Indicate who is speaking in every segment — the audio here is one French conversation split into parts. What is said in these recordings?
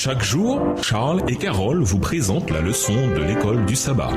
Speaker 1: Chaque jour, Charles et Carole vous présentent la leçon de l'école du sabbat.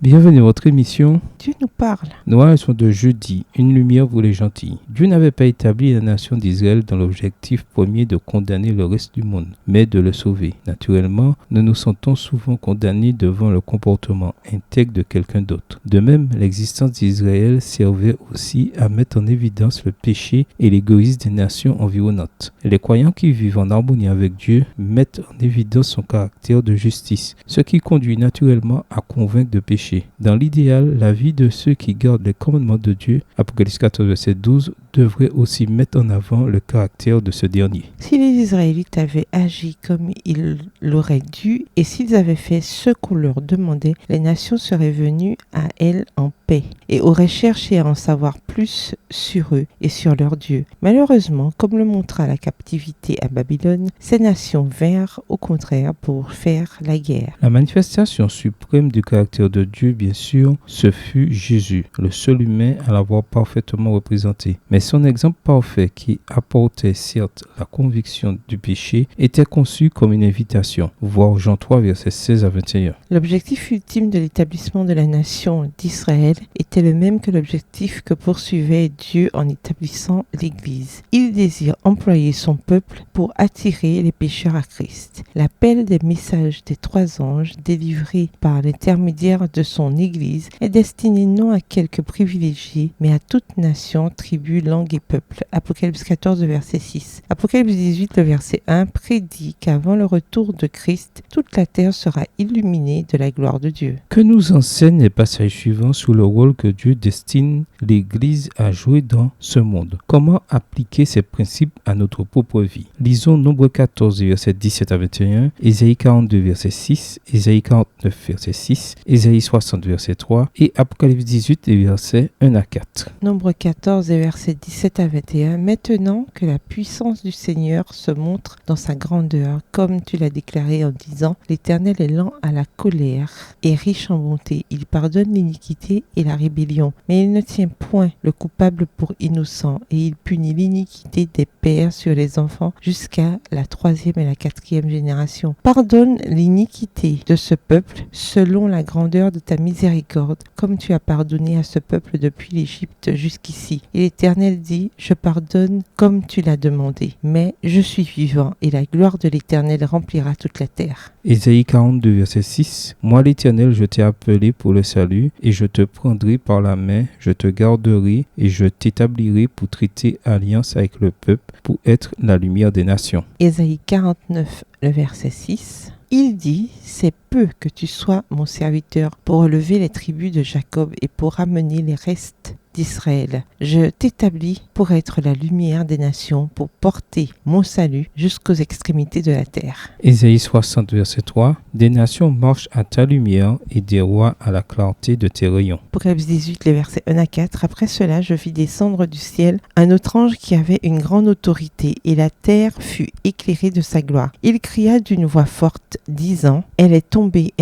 Speaker 2: Bienvenue à votre émission.
Speaker 3: Dieu nous parle.
Speaker 2: Nous leçon de jeudi, une lumière pour les gentils. Dieu n'avait pas établi la nation d'Israël dans l'objectif premier de condamner le reste du monde, mais de le sauver. Naturellement, nous nous sentons souvent condamnés devant le comportement intègre de quelqu'un d'autre. De même, l'existence d'Israël servait aussi à mettre en évidence le péché et l'égoïsme des nations environnantes. Les croyants qui vivent en harmonie avec Dieu mettent en évidence son caractère de justice, ce qui conduit naturellement à convaincre de péché. Dans l'idéal, la vie de ceux qui gardent les commandements de Dieu, Apocalypse 14, verset 12, devrait aussi mettre en avant le caractère de ce dernier.
Speaker 3: Si les Israélites avaient agi comme ils l'auraient dû et s'ils avaient fait ce qu'on leur demandait, les nations seraient venues à elles en paix et auraient cherché à en savoir plus sur eux et sur leur Dieu. Malheureusement, comme le montra la captivité à Babylone, ces nations vinrent au contraire pour faire la guerre.
Speaker 2: La manifestation suprême du caractère de Dieu, bien sûr, ce fut Jésus, le seul humain à l'avoir parfaitement représenté. Mais son exemple parfait qui apportait certes la conviction du péché était conçu comme une invitation. Voir Jean 3, versets 16 à 21.
Speaker 3: L'objectif ultime de l'établissement de la nation d'Israël était le même que l'objectif que poursuivait Dieu en établissant l'Église. Il désire employer son peuple pour attirer les pécheurs à Christ. L'appel des messages des trois anges délivrés par l'intermédiaire de son Église est destiné non à quelques privilégiés, mais à toute nation, tribu, langue et peuple. Apocalypse 14, verset 6. Apocalypse 18, le verset 1 prédit qu'avant le retour de Christ, toute la terre sera illuminée de la gloire de Dieu.
Speaker 2: Que nous enseignent les passages suivants sur le rôle que Dieu destine l'Église à jouer dans ce monde? Comment appliquer ces principes à notre propre vie? Lisons Nombre 14, verset 17 à 21, Ésaïe 42, verset 6, Ésaïe 49, verset 6, Ésaïe 60, verset 3 et Apocalypse 18, versets 1 à 4.
Speaker 3: Nombre 14 et versets 17 à 21. Maintenant que la puissance du Seigneur se montre dans sa grandeur, comme tu l'as déclaré en disant, l'Éternel est lent à la colère et riche en bonté. Il pardonne l'iniquité et la rébellion, mais il ne tient point le coupable pour innocent et il punit l'iniquité des pères sur les enfants jusqu'à la 3e et la 4e génération. Pardonne l'iniquité de ce peuple selon la grandeur de ta miséricorde, comme tu as pardonné à ce peuple depuis l'Égypte jusqu'ici. Et l'Éternel dit, je pardonne comme tu l'as demandé, mais je suis vivant et la gloire de l'Éternel remplira toute la terre.
Speaker 2: Ésaïe 42, verset 6. Moi l'Éternel, je t'ai appelé pour le salut, et je te prendrai par la main, je te garderai, et je t'établirai pour traiter alliance avec le peuple, pour être la lumière des nations.
Speaker 3: Ésaïe 49, le verset 6. Il dit, c'est peu que tu sois mon serviteur pour relever les tribus de Jacob et pour ramener les restes d'Israël. Je t'établis pour être la lumière des nations, pour porter mon salut jusqu'aux extrémités de la terre.
Speaker 2: Ésaïe 60, verset 3. Des nations marchent à ta lumière et des rois à la clarté de tes rayons.
Speaker 3: Apocalypse 18, les versets 1 à 4. Après cela, je vis descendre du ciel un autre ange qui avait une grande autorité et la terre fut éclairée de sa gloire. Il cria d'une voix forte, disant, elle est tombée,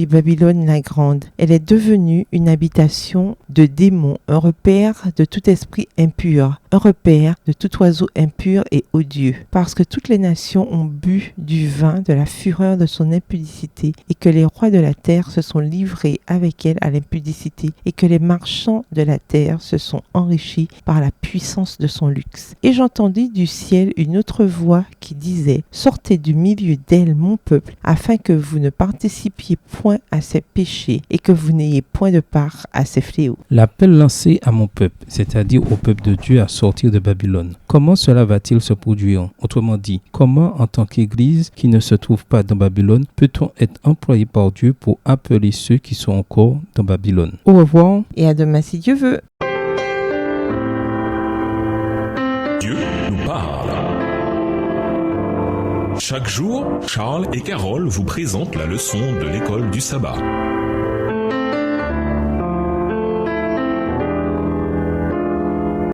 Speaker 3: Babylone la grande. Elle est devenue une habitation de démons, un repère de tout esprit impur, un repère de tout oiseau impur et odieux, parce que toutes les nations ont bu du vin de la fureur de son impudicité, et que les rois de la terre se sont livrés avec elle à l'impudicité, et que les marchands de la terre se sont enrichis par la puissance de son luxe. Et j'entendis du ciel une autre voix qui disait, sortez du milieu d'elle, mon peuple, afin que vous ne participiez point à ses péchés, et que vous n'ayez point de part à ses fléaux.
Speaker 2: L'appel lancé à mon peuple, c'est-à-dire au peuple de Dieu à sortir de Babylone. Comment cela va-t-il se produire? Autrement dit, comment en tant qu'Église qui ne se trouve pas dans Babylone, peut-on être employé par Dieu pour appeler ceux qui sont encore dans Babylone? Au revoir
Speaker 3: et à demain si Dieu veut.
Speaker 1: Dieu nous parle. Chaque jour, Charles et Carole vous présentent la leçon de l'école du sabbat.